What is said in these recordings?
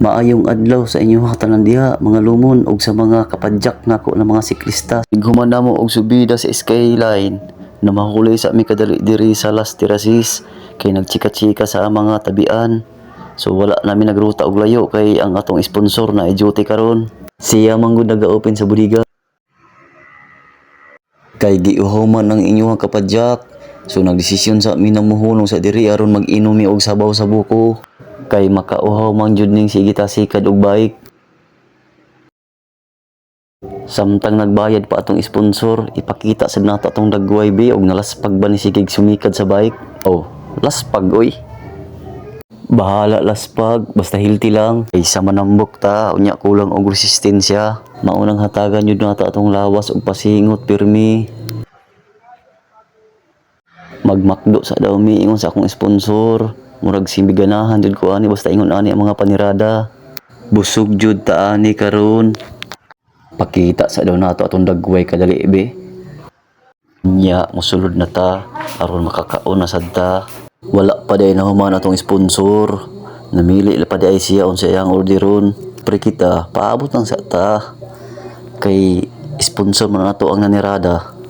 Maayong adlaw sa inyo tanan diha mga lumon ug sa mga kapadyak nako na mga siklista. Humana mo og subida sa skyline na mahulay sa mi kadali diri sa Las Tirasis kay nagchika-chika sa mga tabian. So wala namin nagruta og layo kay ang atong sponsor na i-duty karon. Siya man gud naga-open sa budiga. Kay giuhuman ang inyong kapadyak. So nagdesisyon sa mi na mohulong sa diri aron mag-inom mi og sabaw sa buko. Kay makauhaw man jud ning sige ta sikad og bike. Samtang nagbayad pa atong sponsor, ipakita sad nato atong dagway be og nalaspag ba ni sigig sumikad sa bike. Oh, laspag oy. Bahala laspag, basta healthy lang. Kay sa manambok ta, unya kulang og resistensya. Maunang hatagan jud nato atong lawas og pasingot pirmi. Magmakdo sa daw mi ingon sa akong sponsor. Murag simbiganahan jud ko ani basta ingon ani ang mga panirada. Busog jud ta ani karon. Pakita sa daw nato atong dagway kadali be. Nya mosulod na ta aron makakaon na sad ta. Wala pa day nahuman atong sponsor. Namili la pa day siya unsa iyang orderon. Pre kita paabot lang sa ta. Kay sponsor man nato ang nanirada.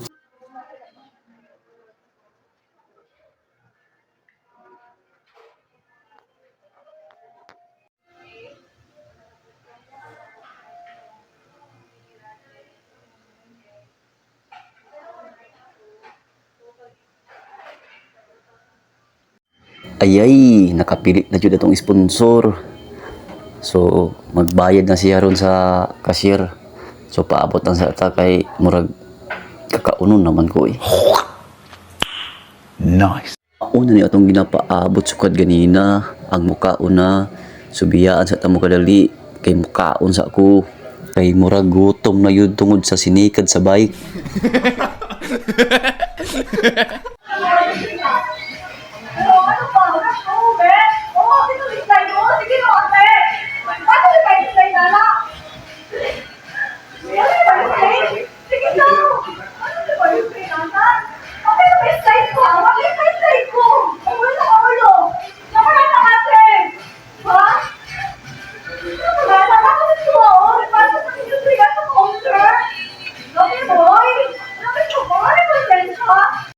Ayay, nakapilit na jud atong sponsor. So, magbayad na siya ron sa cashier. So, paabot lang sa ta kay murag kakaunon naman ko eh. Nice. Una ni atong ginapaabot sukad ganina. Ang mukaon na. Subiyaan sa tamo kadali. Kay mukaon sa ako. Kay murag gutom na yun tungod sa sinikad sa bike.